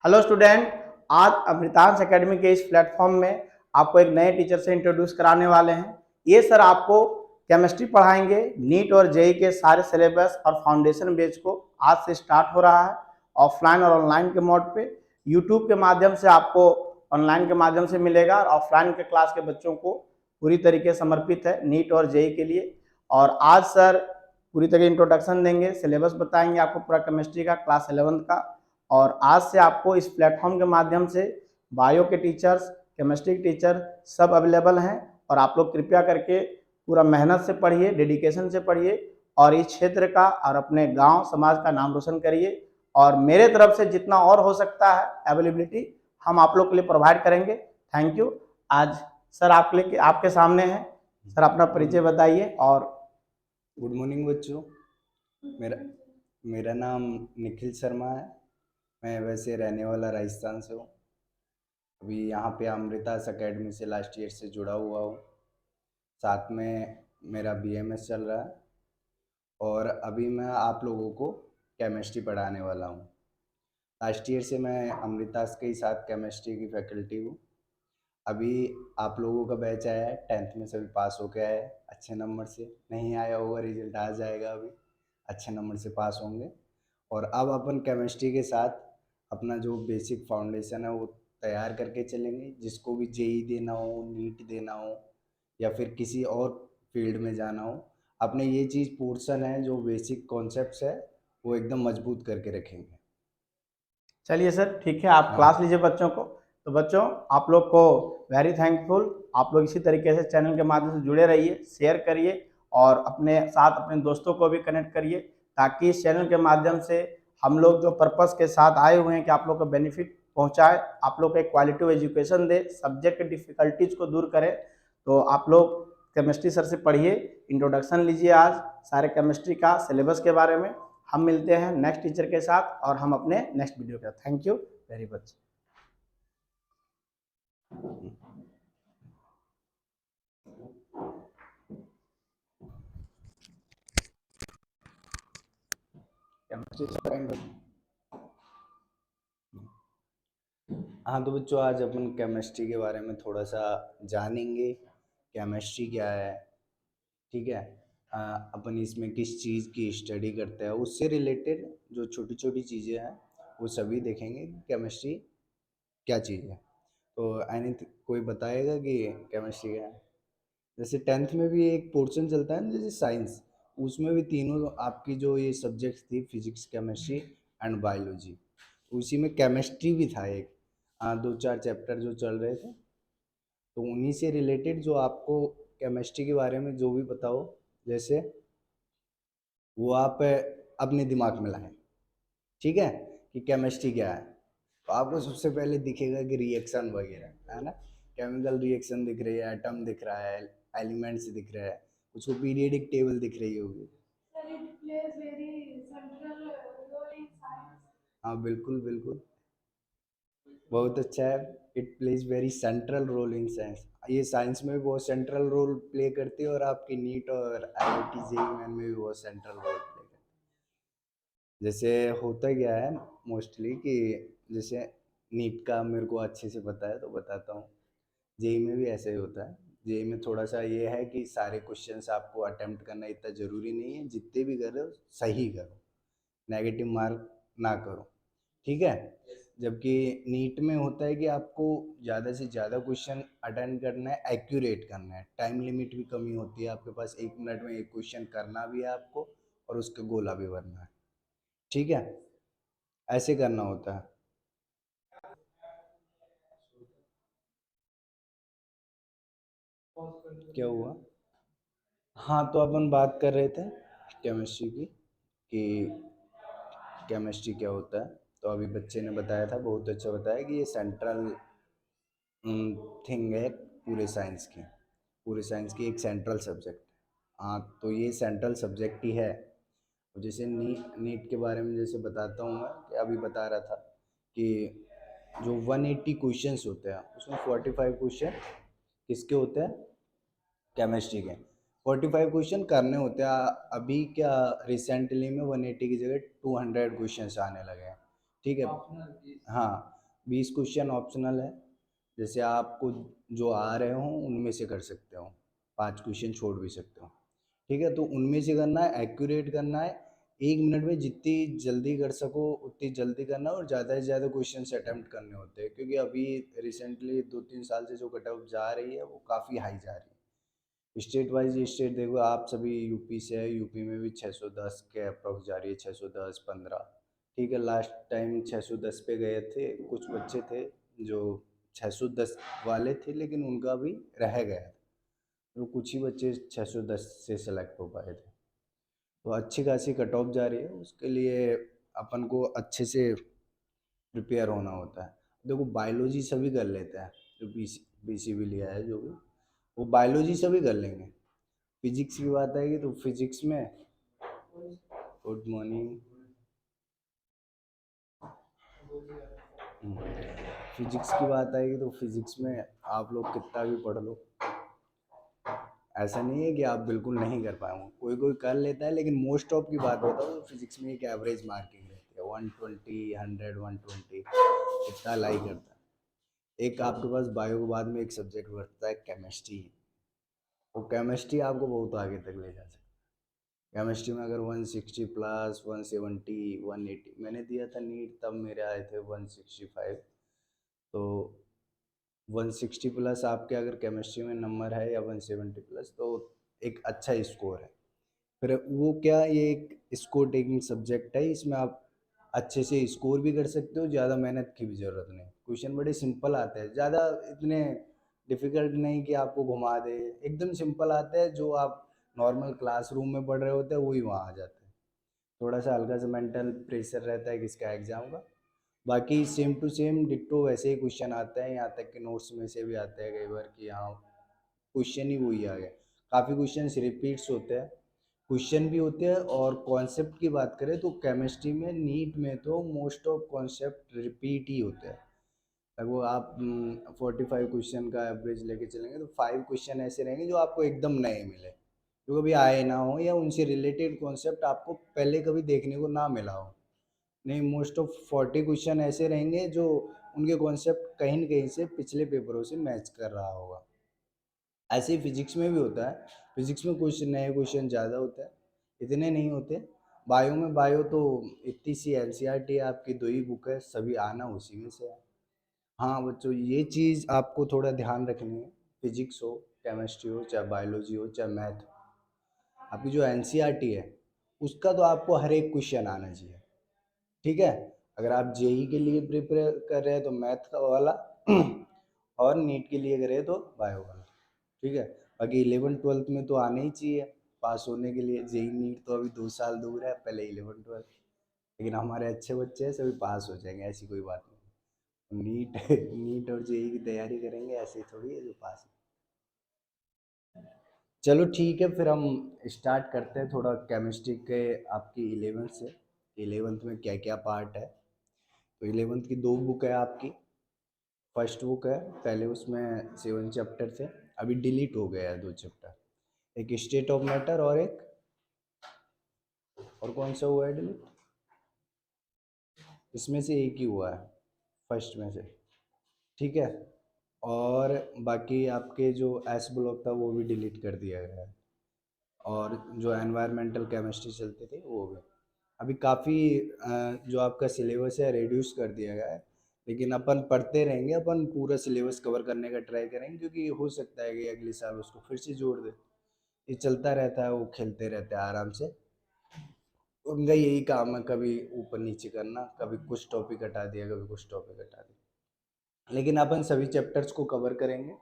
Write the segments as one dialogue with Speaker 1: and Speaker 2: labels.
Speaker 1: Hello student, आज Amritansh academy के इस प्लेटफॉर्म में आपको एक नए टीचर से इंट्रोड्यूस कराने वाले हैं। ये सर आपको केमिस्ट्री पढ़ाएंगे। नीट और जेई के सारे सिलेबस और फाउंडेशन बैच को आज से स्टार्ट हो रहा है, ऑफलाइन और ऑनलाइन के मोड पे। यूट्यूब के माध्यम से आपको ऑनलाइन के माध्यम से मिलेगा और ऑफलाइन के क्लास के बच्चों को पूरी तरीके से समर्पित है नीट और जेई के लिए। और आज सर पूरी तरीके इंट्रोडक्शन देंगे, सिलेबस बताएंगे आपको पूरा केमिस्ट्री का क्लास 11th का। और आज से आपको इस प्लेटफॉर्म के माध्यम से बायो के टीचर्स, केमिस्ट्री के टीचर सब अवेलेबल हैं। और आप लोग कृपया करके पूरा मेहनत से पढ़िए, डेडिकेशन से पढ़िए और इस क्षेत्र का और अपने गांव समाज का नाम रोशन करिए। और मेरे तरफ से जितना और हो सकता है अवेलेबिलिटी हम आप लोग के लिए प्रोवाइड करेंगे। Thank you. आज सर आपके सामने है। सर अपना परिचय बताइए। और
Speaker 2: गुड मॉर्निंग बच्चों। मेरा मेरा नाम निखिल शर्मा है। मैं वैसे रहने वाला राजस्थान से हूँ। अभी यहाँ पे अमृतास एकेडमी से लास्ट ईयर से जुड़ा हुआ हूँ। साथ में मेरा बीएमएस चल रहा है और अभी मैं आप लोगों को केमिस्ट्री पढ़ाने वाला हूँ। लास्ट ईयर से मैं अमृतास के ही साथ केमिस्ट्री की फैकल्टी हूँ। अभी आप लोगों का बैच आया है, 10th में सभी पास होके आए हैं अच्छे नंबर से। नहीं आया होगा, रिजल्ट आ जाएगा, अभी अच्छे नंबर से पास होंगे। और अब अपन केमिस्ट्री के साथ अपना जो बेसिक फाउंडेशन है वो तैयार करके चलेंगे। जिसको भी जेई देना हो, नीट देना हो या फिर किसी और फील्ड में जाना हो, अपने ये चीज़ पोर्शन है जो बेसिक कॉन्सेप्ट्स है वो एकदम मजबूत करके रखेंगे।
Speaker 1: चलिए सर, ठीक है, आप क्लास
Speaker 2: हाँ
Speaker 1: लीजिए बच्चों को। तो बच्चों, आप लोग को वेरी थैंकफुल। आप लोग इसी तरीके से चैनल के माध्यम से जुड़े रहिए, शेयर करिए और अपने साथ अपने दोस्तों को भी कनेक्ट करिए, ताकि इस चैनल के माध्यम से हम लोग जो पर्पस के साथ आए हुए हैं कि आप लोग को बेनिफिट पहुंचाए, आप लोग को एक क्वालिटी एजुकेशन दे, सब्जेक्ट के डिफिकल्टीज को दूर करें। तो आप लोग केमिस्ट्री सर से पढ़िए, इंट्रोडक्शन लीजिए आज सारे केमिस्ट्री का सिलेबस के बारे में। हम मिलते हैं नेक्स्ट टीचर के साथ और हम अपने नेक्स्ट वीडियो के साथ। Thank you very much.
Speaker 2: हाँ तो बच्चों, आज अपन केमिस्ट्री के बारे में थोड़ा सा जानेंगे। केमिस्ट्री क्या है, ठीक है। अपन इसमें किस चीज़ की स्टडी करते हैं, उससे रिलेटेड जो छोटी छोटी चीज़ें हैं वो सभी देखेंगे। केमिस्ट्री क्या चीज़ है। तो एनी कोई बताएगा कि केमिस्ट्री क्या है। जैसे 10th में भी एक पोर्शन चलता है ना, जैसे साइंस, उसमें भी तीनों आपकी जो ये सब्जेक्ट्स थी, फिजिक्स, केमिस्ट्री एंड बायोलॉजी, उसी में केमिस्ट्री भी था एक। दो चार चैप्टर जो चल रहे थे, तो उन्हीं से रिलेटेड जो आपको केमिस्ट्री के बारे में जो भी पता हो, जैसे वो आप अपने दिमाग में लाएं, ठीक है, कि केमिस्ट्री क्या है। तो आपको सबसे पहले दिखेगा कि रिएक्शन वगैरह है ना, केमिकल रिएक्शन दिख रही है, एटम दिख रहा है, एलिमेंट्स दिख रहा है, कुछ को पीरियडिक टेबल दिख रही होगी। हाँ बिल्कुल बिल्कुल, बहुत अच्छा है। It plays very central role in science. ये साइंस में भी बहुत सेंट्रल रोल प्ले करती है और आपकी नीट और आईआईटी जेईई में भी बहुत सेंट्रल रोल प्ले करती है। जैसे होता क्या है मोस्टली कि जैसे नीट का मेरे को अच्छे से पता है तो बताता हूँ। जेईई में भी ऐसे ही होता है। जेईई में थोड़ा सा ये है कि सारे क्वेश्चंस आपको अटेम्प्ट करना इतना ज़रूरी नहीं है, जितने भी करो सही करो, नेगेटिव मार्क ना करो, ठीक है। जबकि नीट में होता है कि आपको ज़्यादा से ज़्यादा क्वेश्चन अटेंड करना है, एक्यूरेट करना है, टाइम लिमिट भी कमी होती है आपके पास, 1 मिनट में एक क्वेश्चन करना भी है आपको और उसका गोला भी भरना है, ठीक है, ऐसे करना होता है। क्या हुआ? हाँ तो अपन बात कर रहे थे केमिस्ट्री की, कि केमिस्ट्री क्या होता है। तो अभी बच्चे ने बताया था, बहुत अच्छा बताया कि ये सेंट्रल थिंग है पूरे साइंस की एक सेंट्रल सब्जेक्ट। हाँ तो ये सेंट्रल सब्जेक्ट ही है। जैसे नीट के बारे में जैसे बताता हूँ मैं, कि अभी बता रहा था कि जो 180 क्वेश्चंस होते हैं उसमें 45 क्वेश्चन किसके होते हैं, केमिस्ट्री के। 45 क्वेश्चन करने होते हैं। अभी क्या रिसेंटली में 180 की जगह 200 क्वेश्चन आने लगे हैं, ठीक है। हाँ 20 क्वेश्चन ऑप्शनल है, जैसे आपको जो आ रहे हो उनमें से कर सकते हो, 5 क्वेश्चन छोड़ भी सकते हो। ठीक है, तो उनमें से करना है, एक्यूरेट करना है, 1 मिनट में जितनी जल्दी कर सको उतनी जल्दी करना है, और ज़्यादा से ज़्यादा क्वेश्चन अटैम्प्ट करने होते हैं, क्योंकि अभी रिसेंटली 2-3 साल से जो कट ऑफ जा रही है वो काफ़ी हाई जा रही है। स्टेट वाइज स्टेट देखो, आप सभी यूपी से है, यूपी में भी 610 के अप्रॉक्स जा रही है, 610 15। ठीक है, लास्ट टाइम 610 पे गए थे, कुछ बच्चे थे जो 610 वाले थे, लेकिन उनका भी रह गया था, तो कुछ ही बच्चे 610 से सेलेक्ट हो पाए थे। तो अच्छी खासी कट ऑफ जा रही है, उसके लिए अपन को अच्छे से प्रिपेयर होना होता है। देखो बायोलॉजी सभी कर लेते हैं, जो बीसी भी लिया है जो भी, वो बायोलॉजी सभी कर लेंगे। फिजिक्स की बात आएगी तो फिजिक्स में, गुड मॉर्निंग, फिजिक्स की बात आएगी तो फिजिक्स में आप लोग कितना भी पढ़ लो, ऐसा नहीं है कि आप बिल्कुल नहीं कर पाएंगे, कोई कोई कर लेता है, लेकिन मोस्ट ऑफ की बात बताओ तो फिजिक्स में एक एवरेज मार्किंग रहती है, 120 100 120 इतना लाई करता है। एक आपके पास बायो के बाद में एक सब्जेक्ट बढ़ता है केमिस्ट्री, वो केमिस्ट्री आपको बहुत आगे तक ले जा सकता है। केमिस्ट्री में अगर 160 प्लस 170 180, मैंने दिया था नीट तब मेरे आए थे 165, तो 160 प्लस आपके अगर केमिस्ट्री में नंबर है या 170 प्लस, तो एक अच्छा स्कोर है। फिर वो क्या, ये एक स्कोर टेकिंग सब्जेक्ट है, इसमें आप अच्छे से स्कोर भी कर सकते हो, ज़्यादा मेहनत की भी ज़रूरत नहीं। क्वेश्चन बड़े सिंपल आते हैं, ज़्यादा इतने डिफ़िकल्ट नहीं कि आपको घुमा दे, एकदम सिंपल आते हैं, जो आप नॉर्मल क्लासरूम में पढ़ रहे होते हैं वही वहाँ आ जाते हैं। थोड़ा सा हल्का सा मेंटल प्रेशर रहता है किसका, एग्ज़ाम का। बाकी सेम टू सेम डिट्टो वैसे ही क्वेश्चन आते हैं, यहाँ तक कि नोट्स में से भी आते हैं कई बार कि हाँ क्वेश्चन ही वही आ गया। काफ़ी क्वेश्चन रिपीट्स होते हैं, क्वेश्चन भी होते हैं, और कॉन्सेप्ट की बात करें तो केमिस्ट्री में नीट में तो मोस्ट ऑफ कॉन्सेप्ट रिपीट ही होते हैं। लगभग आप 45 क्वेश्चन का एवरेज लेके चलेंगे तो 5 क्वेश्चन ऐसे रहेंगे जो आपको एकदम नए मिले, जो कभी आए ना हो, या उनसे रिलेटेड कॉन्सेप्ट आपको पहले कभी देखने को ना मिला हो। नहीं, मोस्ट ऑफ 40 क्वेश्चन ऐसे रहेंगे जो उनके कॉन्सेप्ट कहीं न कहीं से पिछले पेपरों से मैच कर रहा होगा। ऐसे ही फिजिक्स में भी होता है, फिजिक्स में कुछ नए क्वेश्चन ज़्यादा होते हैं, इतने नहीं होते। बायो में, बायो तो इतनी सी एनसीईआरटी है आपकी, 2 ही बुक है, सभी आना उसी में से है। हाँ बच्चों, ये चीज़ आपको थोड़ा ध्यान रखनी है, फिजिक्स हो, केमिस्ट्री हो, चाहे बायोलॉजी हो, चाहे मैथ हो, आपकी जो एनसीईआरटी है उसका तो आपको हर एक क्वेश्चन आना चाहिए। ठीक है, अगर आप जेई के लिए प्रिपेयर कर रहे हैं तो मैथ का वाला और नीट के लिए कर रहे हैं तो बायो वाला। ठीक है, बाकी 11th-12th में तो आने ही चाहिए पास होने के लिए। जेई नीट तो अभी 2 साल दूर है, पहले 11th-12th, लेकिन हमारे अच्छे बच्चे हैं सभी पास हो जाएंगे, ऐसी कोई बात नहीं। नीट नीट और जेई की तैयारी करेंगे, ऐसे ही थोड़ी है जो पास। चलो ठीक है, फिर हम स्टार्ट करते हैं थोड़ा केमिस्ट्री के, आपकी 11th से। 11th में क्या क्या पार्ट है, तो 11th की 2 बुक है आपकी। फर्स्ट बुक है, पहले उसमें 7 चैप्टर थे, अभी डिलीट हो गया है 2 चैप्टर, एक स्टेट ऑफ मैटर और एक, और कौन सा हुआ है डिलीट, इसमें से एक ही हुआ है फर्स्ट में से। ठीक है, और बाकी आपके जो एस ब्लॉक था वो भी डिलीट कर दिया गया है, और जो एनवायरमेंटल केमिस्ट्री चलती थी वो भी। अभी काफ़ी जो आपका सिलेबस है रिड्यूस कर दिया गया है, लेकिन अपन पढ़ते रहेंगे, अपन पूरा सिलेबस कवर करने का ट्राई करेंगे, क्योंकि हो सकता है कि अगले साल उसको फिर से जोड़ दे। ये चलता रहता है, वो खेलते रहते हैं आराम से, उनका यही काम है, कभी ऊपर नीचे करना, कभी कुछ टॉपिक हटा दिया, कभी कुछ टॉपिक हटा दिया, लेकिन अपन सभी चैप्टर्स को कवर करेंगे,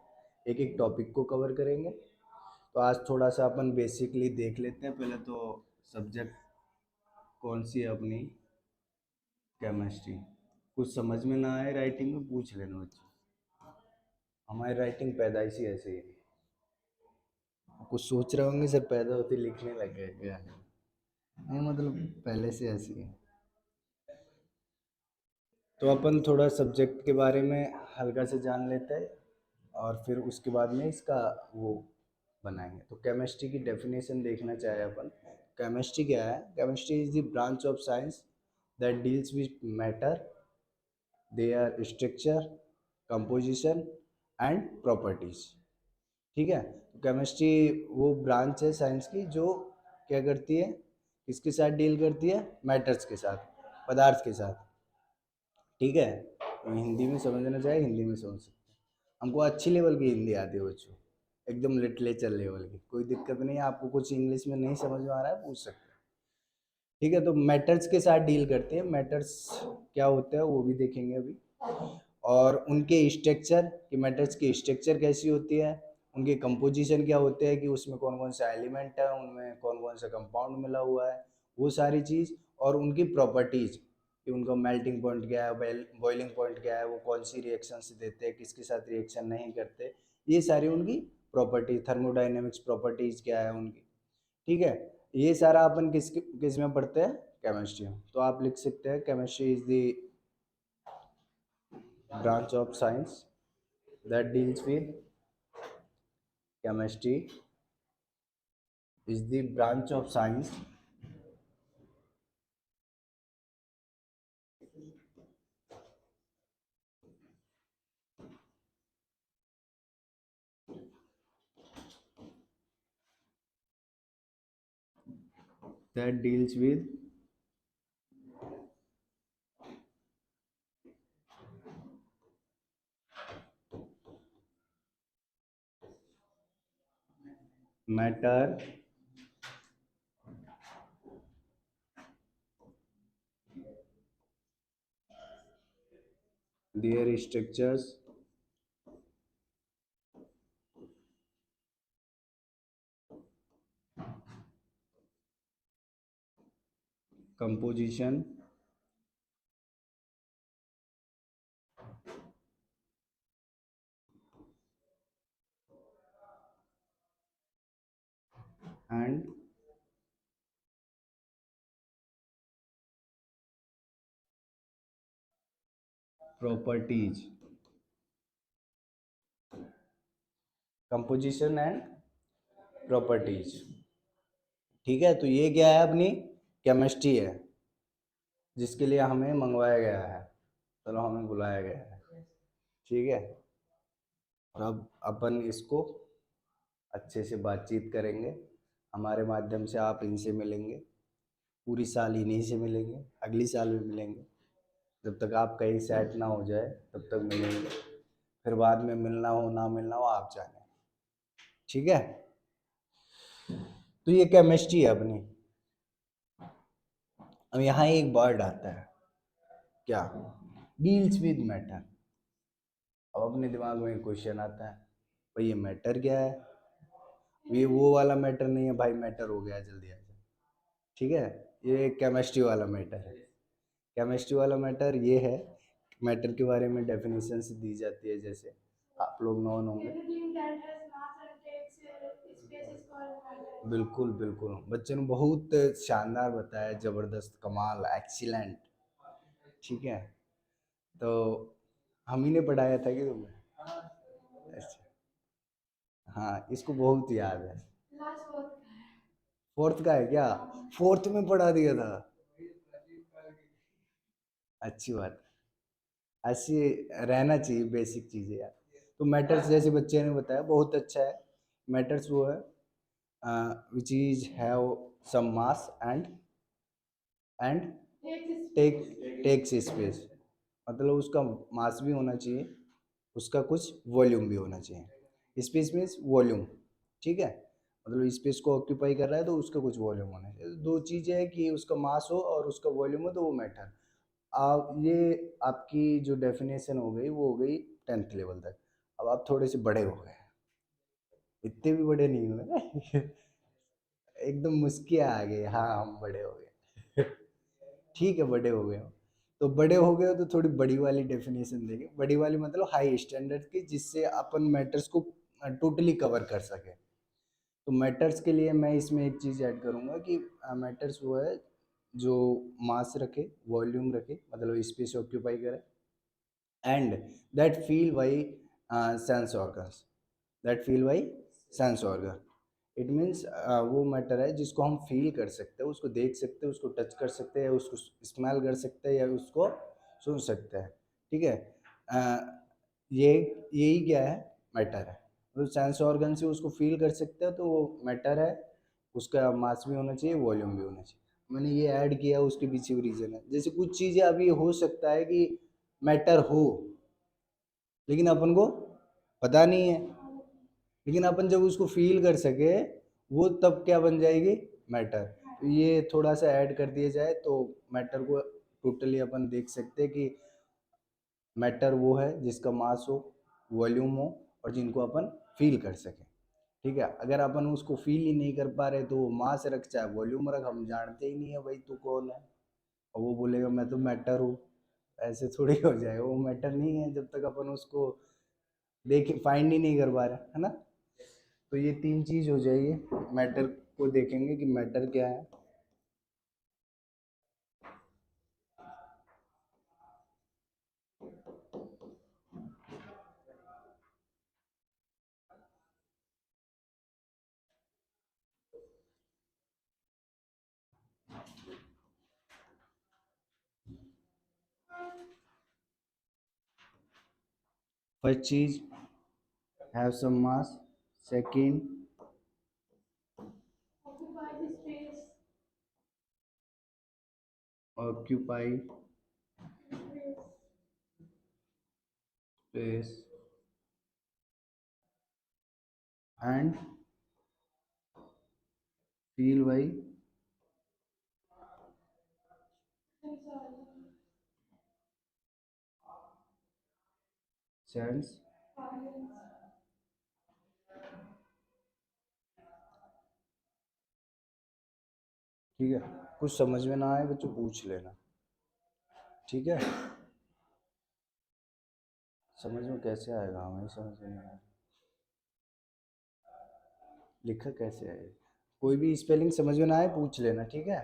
Speaker 2: एक एक टॉपिक को कवर करेंगे। तो आज थोड़ा सा अपन बेसिकली देख लेते हैं, पहले तो सब्जेक्ट कौन सी है अपनी, केमिस्ट्री। कुछ समझ में ना आए राइटिंग में पूछ लेना बच्चों, हमारी राइटिंग पैदाइशी ऐसे ही है। कुछ सोच रहे होंगे सर पैदा होते लिखने लग गए क्या, नहीं मतलब पहले से ऐसी है। तो अपन थोड़ा सब्जेक्ट के बारे में हल्का से जान लेते हैं, और फिर उसके बाद में इसका वो बनाएंगे। तो केमिस्ट्री की डेफिनेशन देखना चाहे अपन, केमिस्ट्री क्या है, chemistry is the branch of science that deals with matter, there structure, composition and properties. ठीक है, तो केमिस्ट्री वो ब्रांच है साइंस की जो क्या करती है, किसके साथ डील करती है, मैटर्स के साथ, पदार्थ के साथ। ठीक है, तो हिंदी में समझना चाहे हिंदी में समझ सकते हैं। हमको अच्छी लेवल की हिंदी आती है बच्चों, एकदम लिटरेचर लेवल की, कोई दिक्कत नहीं है। आपको कुछ इंग्लिश में नहीं समझ में आ रहा है पूछ सकते हैं। ठीक है, तो मैटर्स के साथ डील करते हैं। मैटर्स क्या होता है वो भी देखेंगे अभी, और उनके स्ट्रक्चर, कि मैटर्स की स्ट्रक्चर कैसी होती है, उनके कंपोजिशन क्या होते हैं, कि उसमें कौन कौन सा एलिमेंट है, उनमें कौन कौन सा कंपाउंड मिला हुआ है, वो सारी चीज़। और उनकी प्रॉपर्टीज, कि उनका मेल्टिंग पॉइंट क्या है, बॉइलिंग पॉइंट क्या है, वो कौन सी रिएक्शन देते हैं, किसके साथ रिएक्शन नहीं करते, ये सारी उनकी प्रॉपर्टी, थर्मोडाइनेमिक्स प्रॉपर्टीज क्या है उनकी। ठीक है, ये सारा अपन किस में पढ़ते हैं, केमिस्ट्री में। तो आप लिख सकते हैं chemistry is the branch of science that deals with chemistry is the branch of science that deals with matter, their structures, composition and properties, composition and properties। ठीक है, तो ये क्या है, अपनी केमिस्ट्री है, जिसके लिए हमें मंगवाया गया है, चलो हमें बुलाया गया है। ठीक है, और अब अपन इसको अच्छे से बातचीत करेंगे, हमारे माध्यम से आप इनसे मिलेंगे, पूरी साल इन्हीं से मिलेंगे, अगली साल भी मिलेंगे, जब तक आप कहीं सेट ना हो जाए तब तक मिलेंगे, फिर बाद में मिलना हो ना मिलना हो आप जाने। ठीक है, तो ये केमिस्ट्री है अपनी। अब यहाँ एक वर्ड आता है, क्या, डील्स विद मैटर। अब अपने दिमाग में एक क्वेश्चन आता है, भाई ये मैटर क्या है, ये वो वाला मैटर नहीं है भाई, मैटर हो गया जल्दी आ जाए। ठीक है, ये केमिस्ट्री वाला मैटर है। केमिस्ट्री वाला मैटर ये है, मैटर के बारे में डेफिनेशन दी जाती है, जैसे आप लोग नॉन होंगे। बिल्कुल बिल्कुल, बच्चे ने बहुत शानदार बताया, जबरदस्त, कमाल, एक्सीलेंट। ठीक है, तो हम ही ने पढ़ाया था कि तुम्हें। अच्छा, हाँ, इसको बहुत याद है। फोर्थ का है क्या, फोर्थ में पढ़ा दिया था। अच्छी बात है, ऐसी रहना चाहिए बेसिक चीज़ें यार। तो मैटर्स जैसे बच्चे ने बताया बहुत अच्छा है। मैटर्स वो है which is have some mass and take takes space, मतलब उसका मास भी होना चाहिए, उसका कुछ वॉल्यूम भी होना चाहिए। Space means volume. ठीक है, मतलब स्पेस को ऑक्यूपाई कर रहा है तो उसका कुछ वॉल्यूम होना चाहिए। दो चीज़ें हैं, कि उसका मास हो और उसका वॉल्यूम हो, तो वो मैटर। आप ये आपकी जो डेफिनेशन हो गई वो हो गई 10th लेवल तक। अब आप थोड़े से बड़े हो गए, इतने भी बड़े नहीं हुए एकदम मुस्किया आ गई, हाँ हम बड़े हो गए ठीक है, बड़े हो गए हो, तो बड़े हो गए हो तो थोड़ी बड़ी वाली डेफिनेशन देंगे। बड़ी वाली मतलब हाई स्टैंडर्ड की, जिससे अपन मैटर्स को टोटली कवर कर सके। तो मैटर्स के लिए मैं इसमें एक चीज़ ऐड करूँगा कि मैटर्स वो है जो मास रखे, वॉल्यूम रखे, मतलब स्पेस ऑक्यूपाई करे, and that feel by sense organs, that feel by sense organ. It means वो मैटर है जिसको हम फील कर सकते हैं, उसको देख सकते हैं, उसको टच कर सकते हैं, उसको स्मेल कर सकते हैं, या उसको सुन सकते हैं। ठीक है। अ, ये यही क्या है, मैटर है। तो सेंस ऑर्गन से उसको फील कर सकते हो तो वो मैटर है, उसका मास भी होना चाहिए, वॉल्यूम भी होना चाहिए। मैंने ये ऐड किया, उसके पीछे भी रीज़न है। जैसे कुछ चीज़ें अभी हो सकता है कि मैटर हो, लेकिन अपन को पता नहीं है, लेकिन अपन जब उसको फील कर सके वो तब क्या बन जाएगी, मैटर। तो ये थोड़ा सा ऐड कर दिया जाए तो मैटर को टोटली अपन देख सकते हैं कि मैटर वो है जिसका मास हो, वॉल्यूम हो, और जिनको अपन फील कर सकें। ठीक है, अगर अपन उसको फील ही नहीं कर पा रहे तो वो मास रख चाहे वॉल्यूम रख, हम जानते ही नहीं है भाई तू कौन है, और वो बोलेगा मैं तो मैटर हूँ। ऐसे थोड़ी हो जाएगा, वो मैटर नहीं है जब तक अपन उसको देख फाइंड ही नहीं कर पा रहे, है ना। तो ये तीन चीज हो जाएगी, मैटर को देखेंगे कि मैटर क्या है। फर्स्ट चीज, have some mass. Second, occupy space and feel by sense. ठीक है, कुछ समझ में ना आए बच्चों पूछ लेना, ठीक है। समझ में कैसे आएगा, हमें समझ में नहीं आएगा, लिखा कैसे आएगा। कोई भी स्पेलिंग समझ में ना आए पूछ लेना, ठीक है।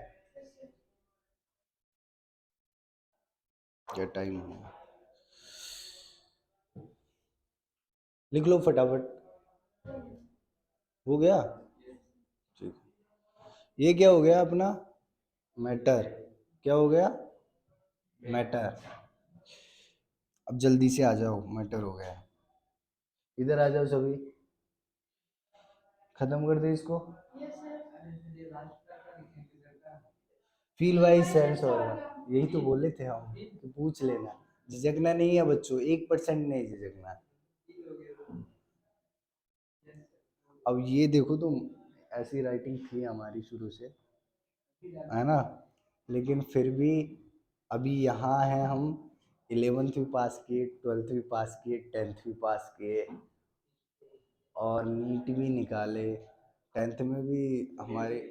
Speaker 2: क्या टाइम हो, लिख लो फटाफट, हो गया। ठीक, ये क्या हो गया अपना, मैटर। क्या हो गया, मैटर। अब जल्दी से आ जाओ, मैटर हो गया। इधर आ जाओ सभी, खत्म कर दे इसको। फील वाइज सेंस होगा, यही तो बोले थे हम कि पूछ लेना, झिझकना नहीं है बच्चों, 1% नहीं झिझकना। अब ये देखो तुम, ऐसी राइटिंग थी हमारी शुरू से, है ना, लेकिन फिर भी अभी यहाँ हैं हम, 11th भी पास किए, 12th भी पास किए, 10th भी पास किए, और नीट भी निकाले। 10th में भी हमारे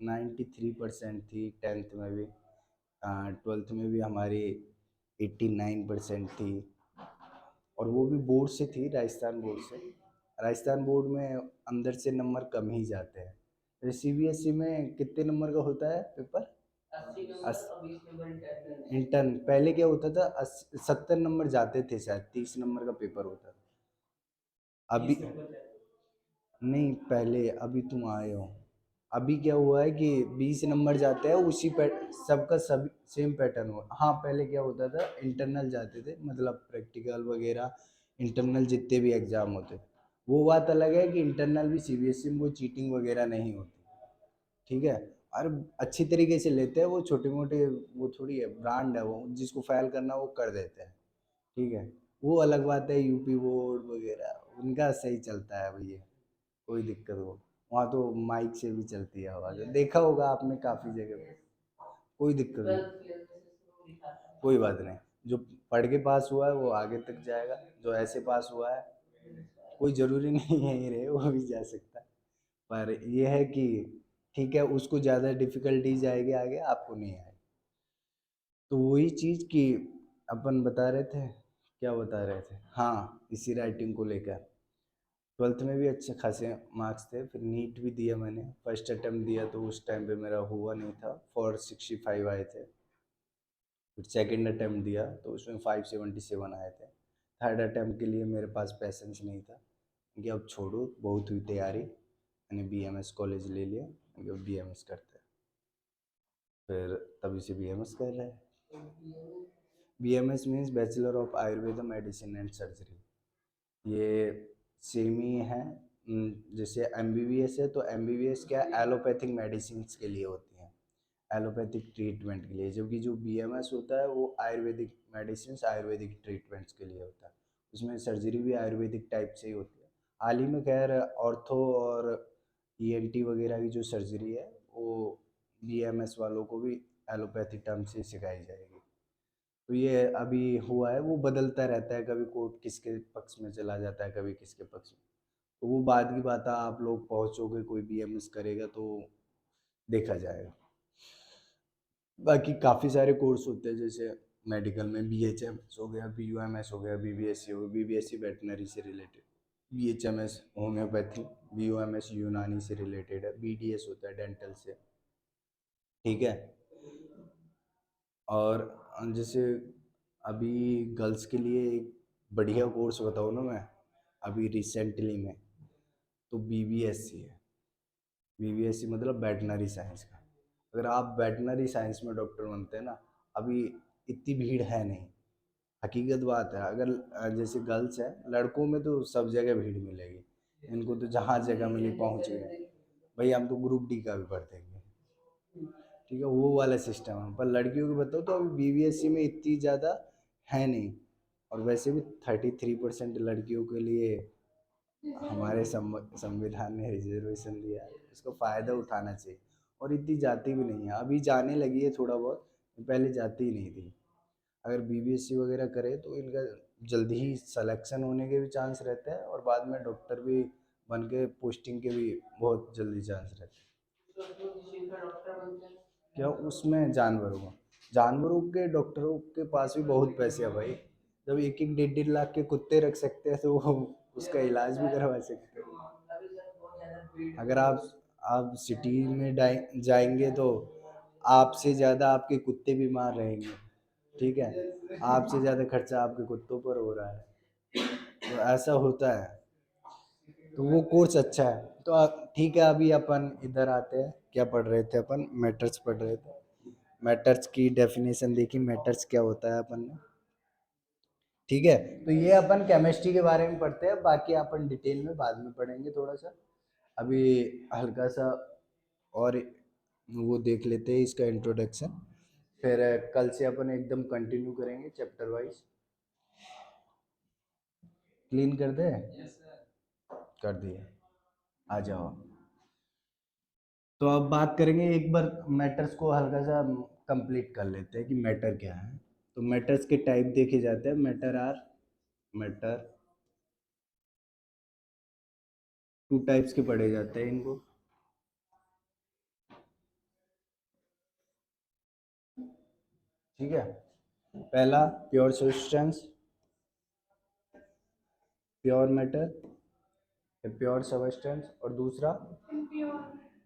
Speaker 2: 93% थी, 10th में भी। 12th में भी हमारी 89% थी, और वो भी बोर्ड से थी, राजस्थान बोर्ड से। राजस्थान बोर्ड में अंदर से नंबर कम ही जाते हैं। जैसे सीबीएसई में कितने नंबर का होता है पेपर, 80 इंटर्न। पहले क्या होता था, 70 नंबर जाते थे, शायद 30 नंबर का पेपर होता था। अभी नहीं, पहले, अभी तुम आए हो। अभी क्या हुआ है कि 20 नंबर जाते हैं, उसी पे सबका सब सेम पैटर्न हुआ। हाँ, पहले क्या होता था, इंटरनल जाते थे, मतलब प्रैक्टिकल वगैरह, इंटरनल जितने भी एग्जाम होते थे। वो बात अलग है कि इंटरनल भी सीबीएसई में वो चीटिंग वगैरह नहीं होती, ठीक है। और अच्छी तरीके से लेते हैं वो, छोटे मोटे वो थोड़ी है, ब्रांड है वो, जिसको फाइल करना वो कर देते हैं, ठीक है। वो अलग बात है, यूपी बोर्ड वगैरह उनका सही चलता है भैया, कोई दिक्कत हो, वहाँ तो माइक से भी चलती है आवाज़, देखा होगा आपने काफ़ी जगह पे, कोई दिक्कत नहीं, कोई बात नहीं। जो पढ़ के पास हुआ है वो आगे तक जाएगा, जो ऐसे पास हुआ है कोई ज़रूरी नहीं है ये रहे, वो भी जा सकता है। पर ये है कि ठीक है, उसको ज़्यादा डिफ़िकल्टीज आएगी आगे, आपको नहीं आएगी। तो वही चीज़ कि अपन बता रहे थे, क्या बता रहे थे, हाँ, इसी राइटिंग को लेकर। 12th में भी अच्छे खासे मार्क्स थे, फिर नीट भी दिया मैंने, फर्स्ट अटेम्प्ट दिया तो उस टाइम पे मेरा हुआ नहीं था, 465 आए थे। फिर सेकंड अटेम्प्ट दिया तो उसमें 577 आए थे। थर्ड अटेम्प्ट के लिए मेरे पास पैसेंस नहीं था कि अब छोड़ो, बहुत हुई तैयारी, मैंने बीएमएस कॉलेज ले लिया, क्योंकि अब बीएमएस करते हैं, फिर तभी से बीएमएस कर रहे हैं। BMS means bachelor of Ayurveda medicine and surgery. ये सेम ही है। जैसे MBBS है तो MBBS क्या एलोपैथिक मेडिसिन के लिए होती है, एलोपैथिक ट्रीटमेंट के लिए, जबकि जो BMS होता है वो आयुर्वेदिक मेडिसिन आयुर्वेदिक ट्रीटमेंट्स के लिए होता है। उसमें सर्जरी भी आयुर्वेदिक टाइप से ही होती है। हाल ही में खैर ऑर्थो और ENT वगैरह की जो सर्जरी है वो BMS वालों को भी एलोपैथी टर्म से सिखाई जाएगी। तो ये अभी हुआ है, वो बदलता रहता है, कभी कोर्ट किसके पक्ष में चला जाता है, कभी किसके पक्ष में। तो वो बाद की बात है, आप लोग पहुंचोगे कोई BMS करेगा तो देखा जाएगा। बाकी काफ़ी सारे कोर्स होते हैं, जैसे मेडिकल में BHMS हो गया, BUMS हो गया, BBSC हो गया, BBSC वेटनरी से रिलेटेड, BHMS होम्योपैथी, BUMS यूनानी से रिलेटेड है, BDS होता है डेंटल से, ठीक है। और जैसे अभी गर्ल्स के लिए एक बढ़िया कोर्स बताऊँ ना मैं, अभी रिसेंटली में, तो BBSC है। BBSC मतलब वेटनरी साइंस का। अगर आप वेटनरी साइंस में डॉक्टर बनते हैं ना, अभी इतनी भीड़ है नहीं, हकीकत बात है। अगर जैसे गर्ल्स है, लड़कों में तो सब जगह भीड़ मिलेगी, इनको तो जहाँ जगह मिली पहुँच गए। भाई हम तो ग्रुप डी का भी पढ़ देंगे, ठीक है, वो वाला सिस्टम है। पर लड़कियों की बताओ तो अभी BBSC में इतनी ज़्यादा है नहीं। और वैसे भी 33% लड़कियों के लिए हमारे संविधान ने रिजर्वेशन दिया है, उसका फ़ायदा उठाना चाहिए। और इतनी जाती भी नहीं है, अभी जाने लगी है थोड़ा बहुत, पहले जाती ही नहीं थी। अगर BBSC वगैरह करे तो इनका जल्दी ही सिलेक्शन होने के भी चांस रहते हैं, और बाद में डॉक्टर भी बन के पोस्टिंग के भी बहुत जल्दी चांस रहते हैं। क्या उसमें जानवरों के डॉक्टरों के पास भी बहुत पैसे है भाई। जब 1-1 1.5 लाख के कुत्ते रख सकते हैं तो वो उसका इलाज भी करवा सकते हैं। अगर आप सिटी में जाएंगे तो आपसे ज़्यादा आपके कुत्ते बीमार रहेंगे, ठीक है, आपसे ज़्यादा खर्चा आपके कुत्तों पर हो रहा है, तो ऐसा होता है। तो वो कोर्स अच्छा है। तो ठीक है, अभी अपन इधर आते हैं, क्या पढ़ रहे थे अपन, मैटर्स पढ़ रहे थे। मैटर्स की डेफिनेशन देखी, मैटर्स क्या होता है अपन ने, ठीक है। तो ये अपन केमिस्ट्री के बारे में पढ़ते हैं, बाकी अपन डिटेल में बाद में पढ़ेंगे थोड़ा सा। अभी हल्का सा और वो देख लेते हैं इसका इंट्रोडक्शन, फिर कल से अपन एकदम कंटिन्यू करेंगे चैप्टर वाइज। क्लीन कर दे, कर दिए, आ जाओ। तो अब बात करेंगे, एक बार मैटर्स को हल्का सा कंप्लीट कर लेते हैं कि मैटर क्या है। तो मैटर्स के टाइप देखे जाते हैं। मैटर 2 टाइप्स के पढ़े जाते हैं इनको, ठीक है। पहला pure substance, pure matter, pure substance, और दूसरा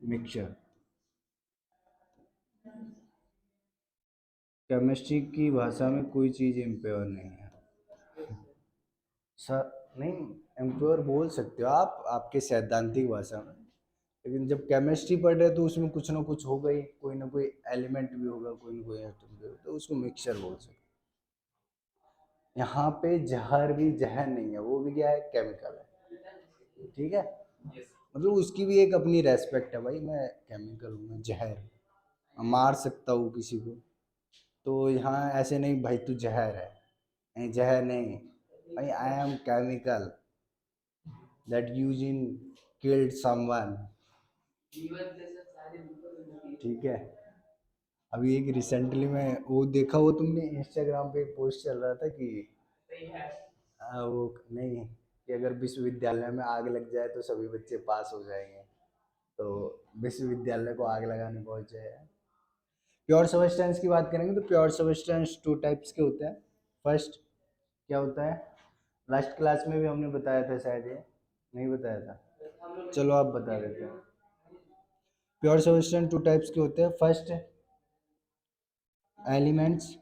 Speaker 2: मिक्सचर। केमिस्ट्री की भाषा में कोई चीज़ इम्प्योर नहीं है सर, नहीं, इम्प्योर बोल सकते हो आप आपके सैद्धांतिक भाषा में, लेकिन जब केमिस्ट्री पढ़ रहे हो तो उसमें कुछ ना कुछ होगा ही, कोई ना कोई एलिमेंट भी होगा, कोई ना कोई एटम भी होगा, तो उसको मिक्सचर बोल सकते हो। यहाँ पे जहर भी जहर नहीं है, वो भी क्या है, केमिकल है, ठीक है। मतलब उसकी भी एक अपनी रेस्पेक्ट है, भाई मैं केमिकल हूँ, मैं जहर हूँ, मार सकता हूँ किसी को। तो यहाँ ऐसे नहीं भाई तू जहर है, नहीं जहर नहीं भाई, I am chemical that use in killed someone, ठीक है। अभी एक रिसेंटली में वो देखा, वो तुमने इंस्टाग्राम पे एक पोस्ट चल रहा था कि वो नहीं, कि अगर विश्वविद्यालय में आग लग जाए तो सभी बच्चे पास हो जाएंगे, तो विश्वविद्यालय को आग लगाने पहुंचे हैं। प्योर सब्सटेंस की बात करेंगे तो प्योर सब्सटेंस 2 टाइप्स के होते हैं। फर्स्ट क्या होता है, लास्ट क्लास में भी हमने बताया था शायद, ये नहीं बताया था, चलो आप बता देते हैं। प्योर सब्सटेंस 2 टाइप्स के होते हैं। फर्स्ट एलिमेंट्स,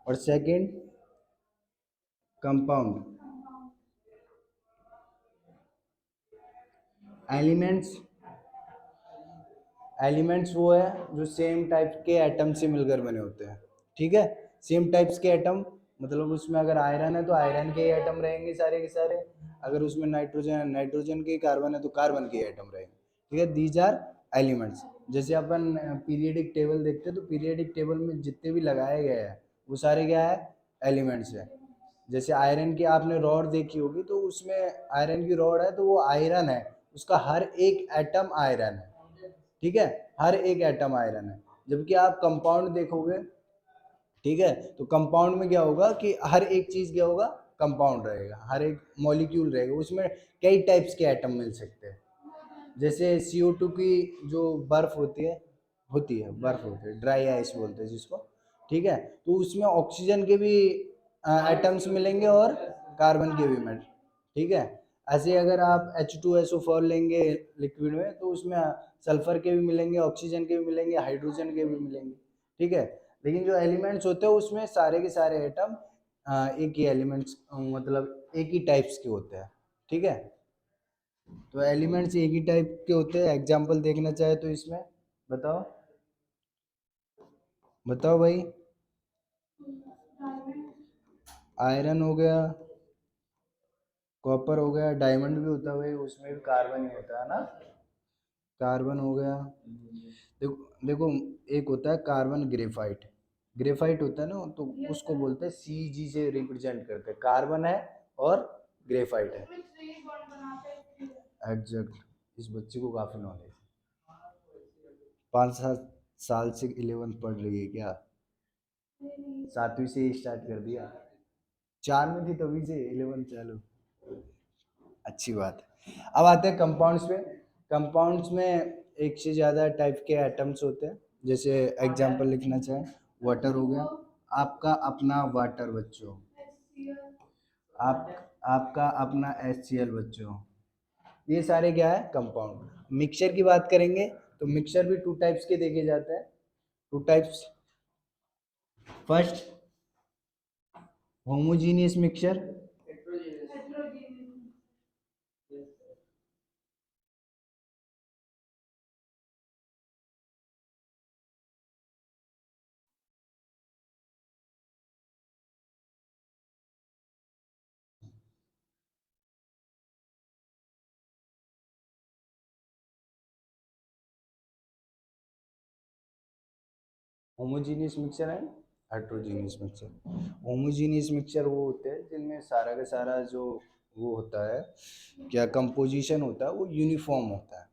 Speaker 2: और सेकंड कंपाउंड। एलिमेंट्स एलिमेंट्स वो है जो सेम टाइप के एटम से मिलकर बने होते हैं, ठीक है। सेम टाइप्स के एटम मतलब उसमें अगर आयरन है तो आयरन के एटम रहेंगे सारे के सारे, अगर उसमें नाइट्रोजन है नाइट्रोजन के, कार्बन है तो कार्बन के एटम रहेंगे, ठीक है। These are elements. जैसे अपन पीरियडिक टेबल देखते हैं तो पीरियडिक टेबल में जितने भी लगाए गए हैं वो सारे क्या है, एलिमेंट्स है। जैसे आयरन की आपने रॉड देखी होगी तो उसमें आयरन की रॉड है तो वो आयरन है, उसका हर एक एटम आयरन है, ठीक है, हर एक एटम आयरन है। जबकि आप कंपाउंड देखोगे, ठीक है, तो कंपाउंड में क्या होगा कि हर एक चीज क्या होगा, कंपाउंड रहेगा, हर एक मॉलिक्यूल रहेगा, उसमें कई टाइप्स के एटम मिल सकते हैं। जैसे CO2 की जो बर्फ होती है बर्फ होती है, ड्राई आइस बोलते हैं जिसको, ठीक है, तो उसमें ऑक्सीजन के भी एटम्स मिलेंगे और कार्बन के भी मिल, ठीक है। ऐसे अगर आप H2SO4 लेंगे लिक्विड में तो उसमें सल्फर के भी मिलेंगे, ऑक्सीजन के भी मिलेंगे, हाइड्रोजन के भी मिलेंगे, ठीक है। लेकिन जो एलिमेंट्स होते हैं उसमें सारे के सारे एटम एक ही एलिमेंट्स मतलब एक ही टाइप्स के होते हैं, ठीक है। तो एलिमेंट्स एक ही टाइप के होते हैं। एग्जांपल देखना चाहे तो इसमें बताओ, बताओ भाई। आयरन हो गया, कॉपर हो गया, डायमंड भी होता है भाई, उसमें भी कार्बन ही होता है ना, कार्बन हो गया। देखो देखो, एक होता है कार्बन ग्रेफाइट, ग्रेफाइट होता है ना तो उसको बोलते हैं CG से रिप्रेजेंट करते हैं, कार्बन है और ग्रेफाइट है। एग्जैक्ट, इस बच्चे को काफी नॉलेज, 5-7 साल से 11th पढ़ रही है क्या, 7वीं से ही स्टार्ट कर दिया, 4 में थी तभी से 11th चालू, अच्छी बात है। अब आते हैं कंपाउंड्स पे। कंपाउंड्स में एक से ज़्यादा टाइप के एटम्स होते हैं। जैसे एग्जांपल लिखना चाहें, वाटर हो गया, आपका अपना वाटर बच्चों, आप आपका अपना HCl बच्चों, ये सारे क्या है, कंपाउंड। मिक्सचर की बात करेंगे तो मिक्सचर भी 2 टाइप्स के देखे जाते हैं, 2 types. First, homogeneous mixture, homogeneous mixture and heterogeneous mixture. Homogeneous mixture वो होते हैं जिनमें सारा का सारा जो वो होता है, क्या कंपोजिशन होता है, वो यूनिफॉर्म होता है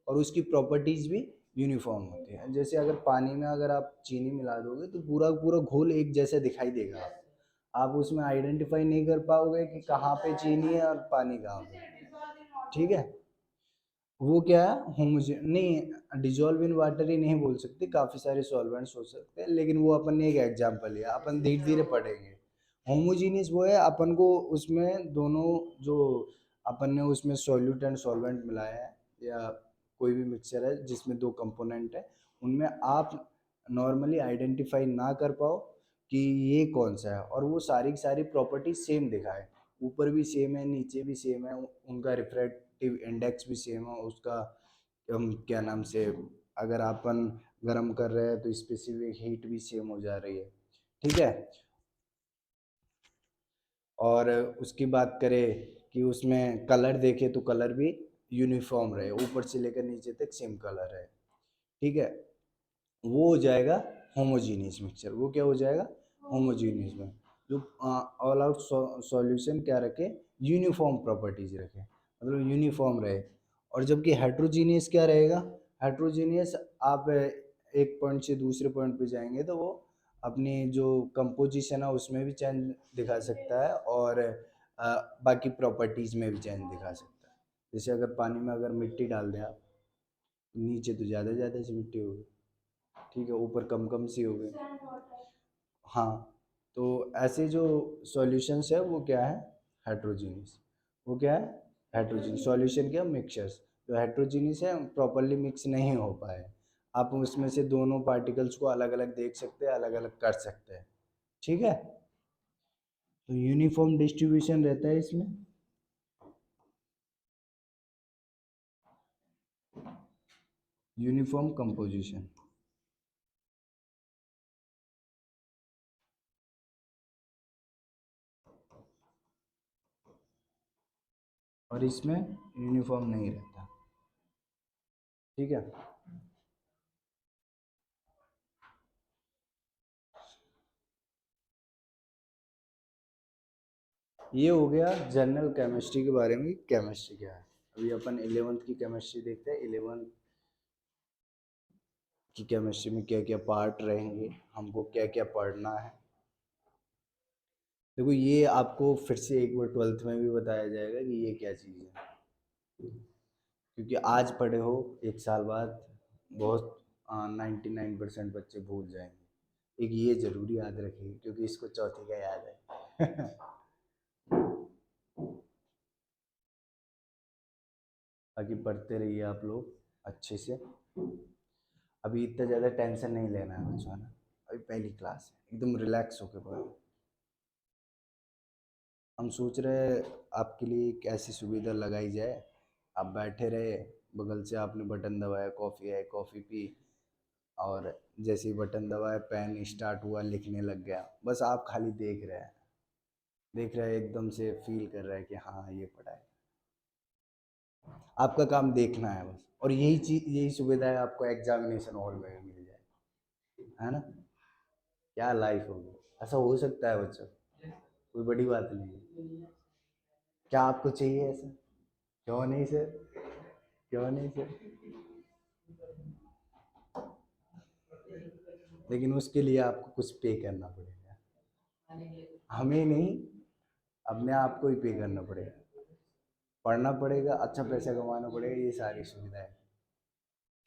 Speaker 2: और उसकी प्रॉपर्टीज भी यूनिफॉर्म होती है। जैसे अगर पानी में अगर आप चीनी मिला दोगे तो पूरा पूरा घोल एक जैसा दिखाई देगा, आप उसमें आइडेंटिफाई नहीं कर पाओगे कि कहाँ पे चीनी है और पानी कहाँ पे, ठीक है। वो क्या है, होमोजे नहीं, डिजोल्व इन वाटर ही नहीं बोल सकते, काफ़ी सारे सॉल्वेंट्स हो सकते हैं, लेकिन वो अपन ने एक एग्जांपल लिया, अपन धीरे धीरे पढ़ेंगे। होमोजीनियस वो है अपन को उसमें दोनों जो अपन ने उसमें सॉल्यूट एंड सॉल्वेंट मिलाया है, या कोई भी मिक्सचर है जिसमें 2 कंपोनेंट है, उनमें आप नॉर्मली आइडेंटिफाई ना कर पाओ कि ये कौन सा है, और वो सारी की सारी प्रॉपर्टी सेम दिखाए, ऊपर भी सेम है नीचे भी सेम है, उनका रिफ्रैक्टिव इंडेक्स भी सेम है, उसका क्या नाम से, अगर अपन गर्म कर रहे हैं तो स्पेसिफिक हीट भी सेम हो जा रही है, ठीक है। और उसकी बात करें कि उसमें कलर देखें तो कलर भी यूनिफॉर्म रहे, ऊपर से लेकर नीचे तक सेम कलर है, ठीक है। वो हो जाएगा होमोजीनियस मिक्सचर। वो क्या हो जाएगा, होमोजीनियस में जो ऑल आउट सॉल्यूशन क्या रखे, यूनिफॉर्म प्रॉपर्टीज रखे, मतलब यूनिफॉर्म रहे। और जबकि हेट्रोजीनियस क्या रहेगा, हेट्रोजीनियस आप एक पॉइंट से दूसरे पॉइंट पे जाएंगे तो वो अपनी जो कंपोजिशन है उसमें भी चेंज दिखा सकता है और बाकी प्रॉपर्टीज में भी चेंज दिखा सकता है। जैसे अगर पानी में अगर मिट्टी डाल दें आप, नीचे तो ज़्यादा सी मिट्टी होगी, ठीक है, ऊपर कम कम सी हो गई, हाँ। तो ऐसे जो सॉल्यूशंस है वो क्या है, हेट्रोजीनियस। वो क्या है, हेट्रोजीनियस सॉल्यूशन, क्या, मिक्सचर्स जो हेट्रोजीनियस है प्रॉपरली मिक्स नहीं हो पाए, आप उसमें से दोनों पार्टिकल्स को अलग अलग देख सकते हैं, अलग अलग कर सकते हैं, ठीक है। तो यूनिफॉर्म डिस्ट्रीब्यूशन रहता है इसमें। Uniform composition. और इसमें यूनिफॉर्म नहीं रहता, ठीक है। ये हो गया जनरल केमिस्ट्री के बारे में, केमिस्ट्री क्या है। अभी अपन 11th की केमिस्ट्री देखते हैं। 11th की केमिस्ट्री में क्या क्या पार्ट रहेंगे, हमको क्या क्या पढ़ना है। देखो ये आपको फिर से एक बार 12th में भी बताया जाएगा कि ये क्या चीज़ है, क्योंकि आज पढ़े हो, एक साल बाद बहुत 99% बच्चे भूल जाएंगे। एक ये जरूरी याद रखिए, क्योंकि इसको चौथी का याद है। बाकी पढ़ते रहिए आप लोग अच्छे से। अभी इतना ज़्यादा टेंशन नहीं लेना है बच्चों, है ना। अभी पहली क्लास है, एकदम रिलैक्स होकर पढ़ो। हम सोच रहे हैं आपके लिए एक ऐसी सुविधा लगाई जाए, आप बैठे रहे, बगल से आपने बटन दबाया, कॉफ़ी है, कॉफ़ी पी, और जैसे ही बटन दबाया पेन स्टार्ट हुआ, लिखने लग गया। बस आप खाली देख रहे हैं, एकदम से फील कर रहे हैं कि हाँ ये पढ़ा है। आपका काम देखना है बस, और यही चीज़, यही सुविधा है आपको एग्जामिनेशन हॉल में भी मिल जाए, है ना। क्या लाइफ होगी, ऐसा हो सकता है बच्चों, कोई बड़ी बात नहीं है। क्या आपको चाहिए ऐसा? क्यों नहीं सर, क्यों नहीं सर। लेकिन उसके लिए आपको कुछ पे करना पड़ेगा, हमें नहीं, अपने आप को ही पे करना पड़ेगा, पढ़ना पड़ेगा, अच्छा पैसा कमाना पड़ेगा, ये सारी सुविधाएं।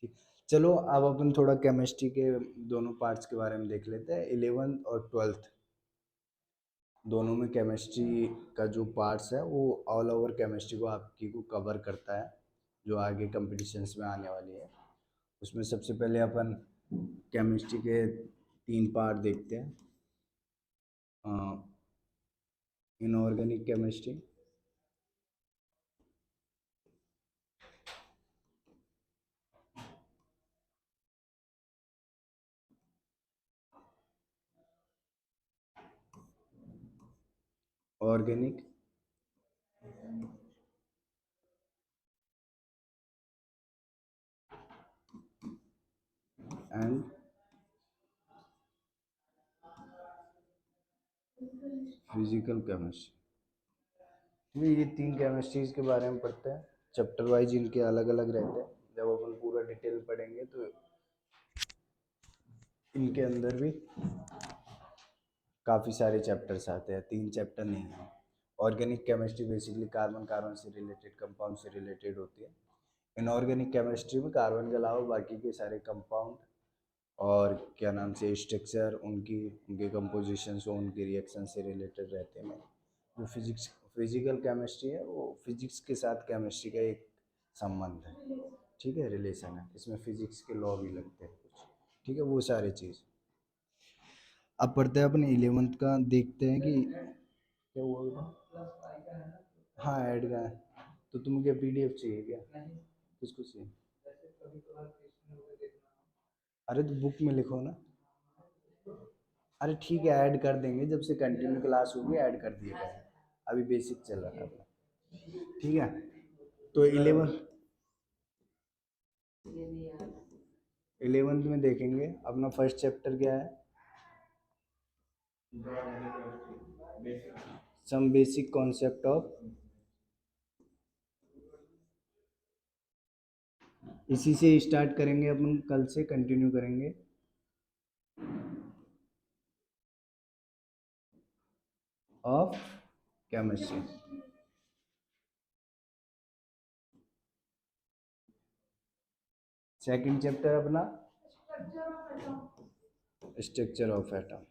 Speaker 2: ठीक, चलो अब अपन थोड़ा केमिस्ट्री के दोनों पार्ट्स के बारे में देख लेते हैं। 11th और 12th दोनों में केमिस्ट्री का जो पार्ट्स है वो ऑल ओवर केमिस्ट्री को आपकी को कवर करता है, जो आगे कंपटीशंस में आने वाली है। उसमें सबसे पहले अपन केमिस्ट्री के 3 पार्ट देखते हैं। Inorganic chemistry, organic and physical chemistry. ठीक है, ये 3 केमिस्ट्रीज के बारे में पढ़ते हैं। चैप्टर वाइज इनके अलग अलग रहते हैं। जब अपन पूरा डिटेल पढ़ेंगे तो इनके अंदर भी काफ़ी सारे चैप्टर्स आते हैं, 3 चैप्टर नहीं है। Organic chemistry basically carbon carbon से रिलेटेड, कंपाउंड से रिलेटेड होती है। इनऑर्गेनिक केमिस्ट्री में कार्बन के अलावा बाकी के सारे कंपाउंड और क्या नाम से स्ट्रक्चर, उनके कंपोजिशन से, उनके रिएक्शन से रिलेटेड रहते हैं। जो फिजिकल केमिस्ट्री है वो फिजिक्स के साथ केमिस्ट्री का एक संबंध है, ठीक है, रिलेशन है। इसमें फिजिक्स के लॉ भी लगते हैं कुछ, ठीक है, वो सारी चीज़। अब पढ़ते हैं अपन 11th का, देखते हैं कि क्या हुआ बेटा। हाँ ऐड का है, तो तुम्हें क्या पीडीएफ चाहिए क्या, किसको चाहिए? अरे तो बुक में लिखो ना। अरे ठीक है, ऐड कर देंगे, जब से कंटिन्यू क्लास होगी ऐड कर दिए करें। अभी बेसिक चल रहा है अपना, ठीक है। तो 11th में देखेंगे अपना फर्स्ट चैप्टर क्या है, सम बेसिक कॉन्सेप्ट ऑफ, इसी से स्टार्ट करेंगे अपन, कल से कंटिन्यू करेंगे। ऑफ केमिस्ट्री, सेकंड चैप्टर अपना स्ट्रक्चर ऑफ एटम।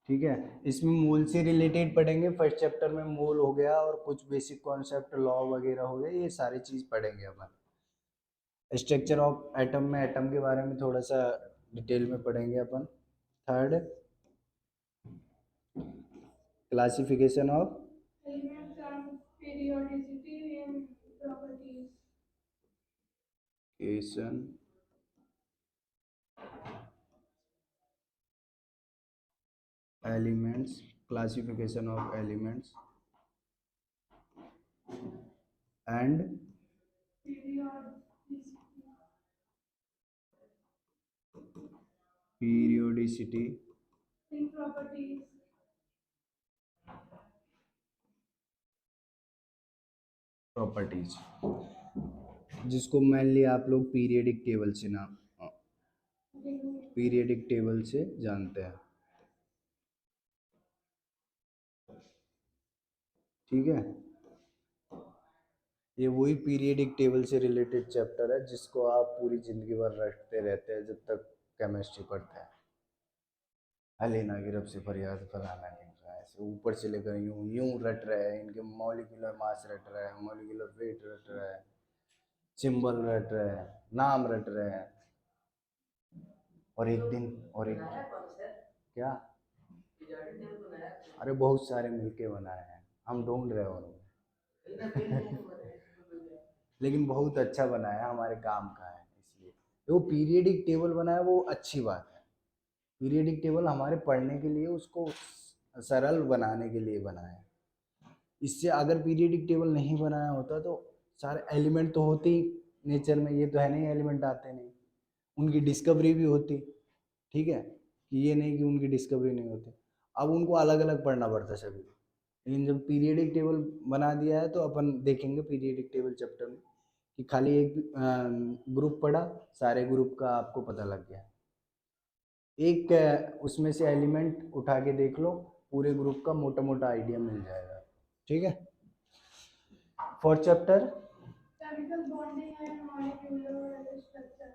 Speaker 2: ठीक है, इसमें मोल से रिलेटेड पढ़ेंगे। फर्स्ट चैप्टर में मोल हो गया और कुछ बेसिक कॉन्सेप्ट, लॉ वगैरह हो गए, ये सारी चीज़ पढ़ेंगे अपन। स्ट्रक्चर ऑफ एटम में एटम के बारे में थोड़ा सा डिटेल में पढ़ेंगे अपन third classification of
Speaker 3: elements and periodicity in properties.
Speaker 2: एशन elements, classification of elements and periodicity
Speaker 3: In properties.
Speaker 2: Properties, जिसको मेनली आप लोग पीरियडिक टेबल से नाम पीरियडिक टेबल से जानते हैं। ठीक है, ये वही पीरियडिक टेबल से रिलेटेड चैप्टर है जिसको आप पूरी जिंदगी भर रटते रहते हैं जब तक केमिस्ट्री पढ़ते हैं। अलीना गिरब से फरियाद फलाना ढिमका, ऐसे ऊपर से लेकर यूं यूं रट रहे हैं, इनके मॉलिक्यूलर मास रट रहे हैं, मॉलिक्यूलर वेट रट रहे हैं, सिंबल रट रहे हैं, नाम रट रहे हैं। और एक क्या, अरे बहुत सारे मिलके बनाए हैं, हम ढूंढ रहे हो लेकिन बहुत अच्छा बनाया, हमारे काम का है, इसलिए वो पीरियडिक टेबल बनाया वो अच्छी बात है। पीरियडिक टेबल हमारे पढ़ने के लिए, उसको सरल बनाने के लिए बनाया। इससे अगर पीरियडिक टेबल नहीं बनाया होता तो सारे एलिमेंट तो होते ही नेचर में, ये तो है नहीं एलिमेंट आते नहीं, उनकी डिस्कवरी भी होती। ठीक है, कि ये नहीं कि उनकी डिस्कवरी नहीं होती, अब उनको अलग अलग पढ़ना पड़ता सभी को। लेकिन जब पीरियडिक टेबल बना दिया है तो अपन देखेंगे पीरियडिक टेबल चैप्टर में कि खाली एक ग्रुप पढ़ा, सारे ग्रुप का आपको पता लग गया। एक उसमें से एलिमेंट उठा के देख लो, पूरे ग्रुप का मोटा मोटा आइडिया मिल जाएगा। ठीक है, fourth chapter
Speaker 3: Chemical bonding and molecular structure.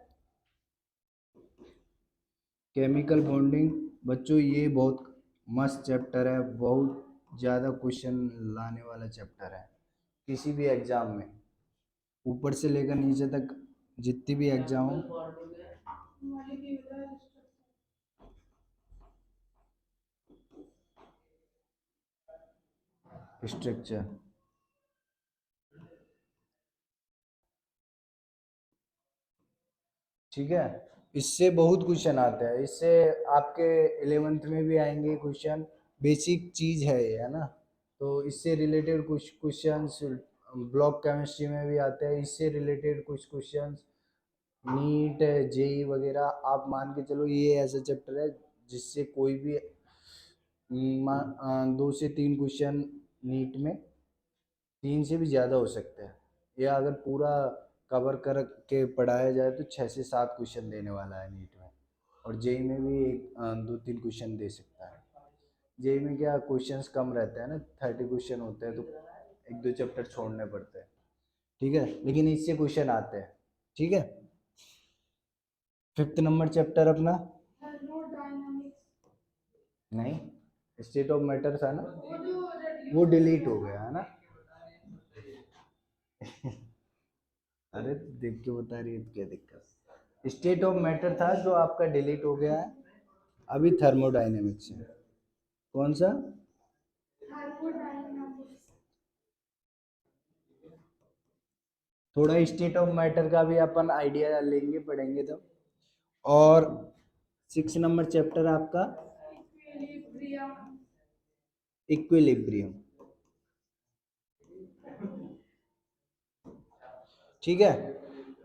Speaker 2: Chemical bonding. बच्चों ये बहुत मस्त चैप्टर है, बहुत ज़्यादा क्वेश्चन लाने वाला चैप्टर है किसी भी एग्जाम में, ऊपर से लेकर नीचे तक जितनी भी एग्जाम हो।
Speaker 3: Molecular
Speaker 2: स्ट्रक्चर, ठीक है, इससे बहुत क्वेश्चन आते हैं, इससे आपके 11th में भी आएंगे क्वेश्चन, बेसिक चीज है ये, है ना। तो इससे रिलेटेड कुछ क्वेश्चंस ब्लॉक केमिस्ट्री में भी आते हैं, इससे रिलेटेड कुछ क्वेश्चंस नीट जेई वगैरह। आप मान के चलो ये ऐसा चैप्टर है जिससे कोई भी 2 से 3 क्वेश्चन नीट में, 3 से भी ज़्यादा हो सकते हैं, या अगर पूरा कवर कर के पढ़ाया जाए तो 6 से 7 क्वेश्चन देने वाला है नीट में। और जेई में भी 2-3 क्वेश्चन दे सकता है। जेई में क्या क्वेश्चंस कम रहते हैं ना, 30 क्वेश्चन होते हैं तो 1-2 चैप्टर छोड़ने पड़ते हैं। ठीक है, लेकिन इससे क्वेश्चन आते हैं। ठीक है, 5th नंबर चैप्टर अपना नहीं, स्टेट ऑफ मैटर था ना, वो डिलीट हो गया है ना। अरे देख के बता रही है तो क्या दिक्कत। स्टेट ऑफ मैटर था जो आपका डिलीट हो गया है, अभी थर्मोडायनेमिक्स है। कौन सा? थोड़ा स्टेट ऑफ मैटर का भी अपन आइडिया लेंगे, पढ़ेंगे तब। और 6 नंबर चैप्टर आपका इक्विलिब्रियम। ठीक है,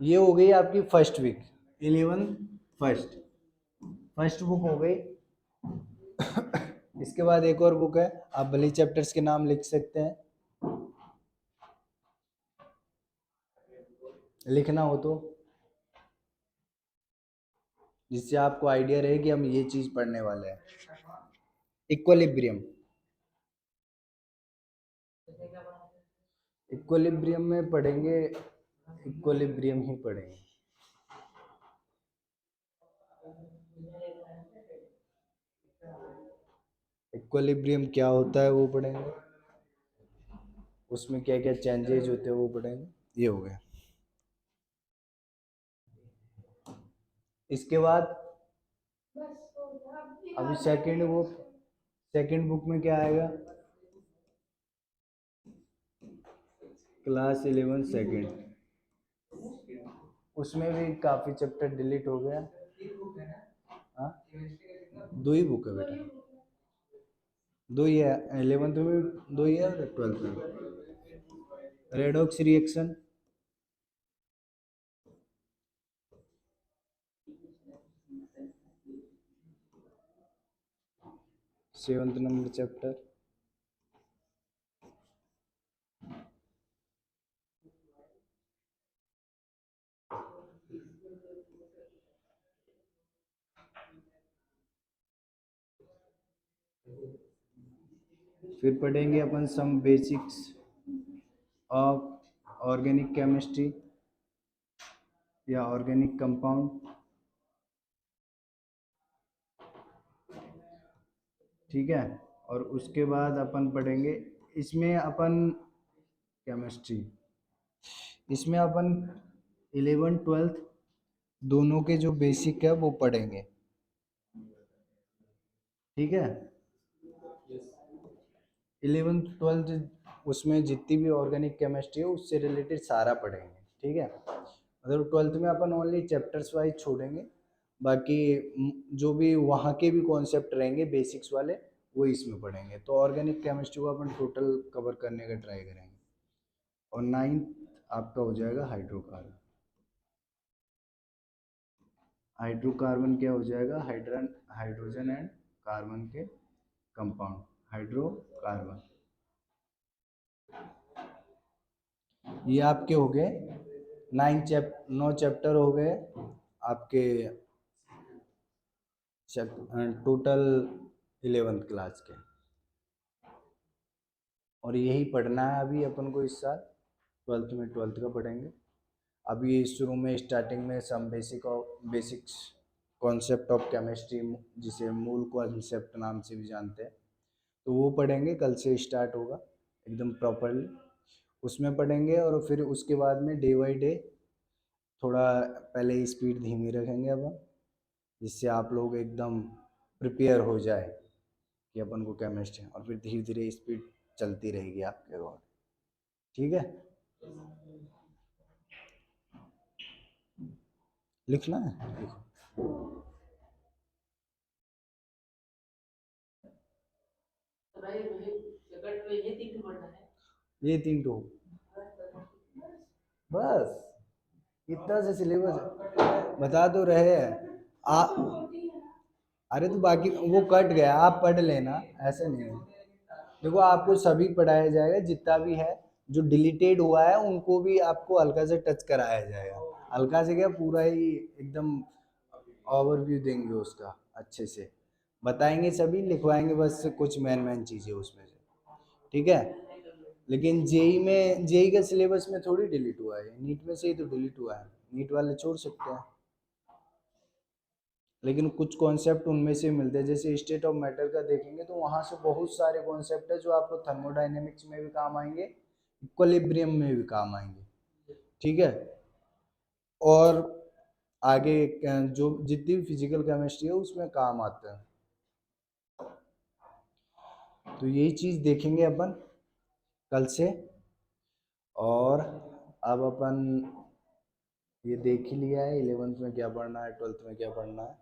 Speaker 2: ये हो गई आपकी फर्स्ट वीक 11 फर्स्ट बुक हो गई। इसके बाद एक और बुक है, आप भले चैप्टर्स के नाम लिख सकते हैं, लिखना हो तो, जिससे आपको आइडिया रहे कि हम ये चीज पढ़ने वाले हैं। इक्विलिब्रियम, इक्विलिब्रियम में पढ़ेंगे, इक्विलिब्रियम ही पढ़ेंगे। इक्विलिब्रियम क्या होता है वो पढ़ेंगे, उसमें क्या क्या चेंजेज होते हैं वो पढ़ेंगे। ये हो गया। इसके बाद अभी सेकंड बुक में क्या आएगा? क्लास 11 सेकंड, उसमें भी काफ़ी चैप्टर डिलीट हो गया। हाँ, 2 ही बुक है बेटा, 2 ही है, 11th में 2 ही है और 12th में। Redox reaction, seventh number chapter. फिर पढ़ेंगे अपन some basics of organic chemistry या ऑर्गेनिक कंपाउंड। ठीक है, और उसके बाद अपन पढ़ेंगे इसमें अपन केमिस्ट्री, इसमें अपन 11 12 दोनों के जो बेसिक है वो पढ़ेंगे। ठीक है, 11 12 उसमें जितनी भी ऑर्गेनिक केमिस्ट्री है उससे रिलेटेड सारा पढ़ेंगे। ठीक है, मतलब 12th में अपन ओनली चैप्टर्स वाइज छोड़ेंगे, बाकी जो भी वहाँ के भी कॉन्सेप्ट रहेंगे बेसिक्स वाले वो इसमें पढ़ेंगे। तो ऑर्गेनिक केमिस्ट्री को अपन टोटल कवर करने का ट्राई करेंगे। और 9th आपका हो जाएगा हाइड्रोकार्बन। हाइड्रोकार्बन क्या हो जाएगा? हाइड्रोजन एंड कार्बन के कंपाउंड, हाइड्रोकार्बन। ये आपके हो गए 9 चैप्टर हो गए आपके टोटल 11th क्लास के, और यही पढ़ना है अभी अपन को इस साल। 12th में 12th का पढ़ेंगे। अभी शुरू में स्टार्टिंग में some basics concept of chemistry, जिसे मूल कॉन्सेप्ट नाम से भी जानते हैं, तो वो पढ़ेंगे। कल से स्टार्ट होगा एकदम प्रॉपरली, उसमें पढ़ेंगे। और फिर उसके बाद में डे बाई डे थोड़ा पहले स्पीड धीमी रखेंगे अपन, जिससे आप लोग एकदम प्रिपेयर हो जाए कि अपन को केमिस्ट्री, और फिर धीरे धीरे स्पीड चलती रहेगी आपके अकॉर्डिंग। ठीक है, लिखना है, लिखो। ये 3 टू बस, इतना से सिलेबस है, बता तो रहे हैं आ। अरे तो बाकी वो कट गया, आप पढ़ लेना, ऐसे नहीं है। देखो आपको सभी पढ़ाया जाएगा, जितना भी है जो डिलीटेड हुआ है उनको भी आपको हल्का से टच कराया जाएगा। हल्का से क्या, पूरा ही एकदम ओवरव्यू देंगे उसका, अच्छे से बताएंगे, सभी लिखवाएंगे, बस कुछ मेन चीज़ें उसमें से। ठीक है, लेकिन जेई का सिलेबस में थोड़ी डिलीट हुआ है, नीट में से ही तो डिलीट हुआ है। नीट वाले छोड़ सकते हैं, लेकिन कुछ कॉन्सेप्ट उनमें से मिलते हैं। जैसे स्टेट ऑफ मैटर का देखेंगे तो वहाँ से बहुत सारे कॉन्सेप्ट है जो आपको थर्मोडाइनेमिक्स में भी काम आएंगे, इक्विलिब्रियम में भी काम आएंगे। ठीक है, और आगे जो जितनी भी फिजिकल केमिस्ट्री है उसमें काम आता है। तो यही चीज़ देखेंगे अपन कल से। और अब अपन ये देख ही लिया है 11th में क्या पढ़ना है, 12th में क्या पढ़ना है।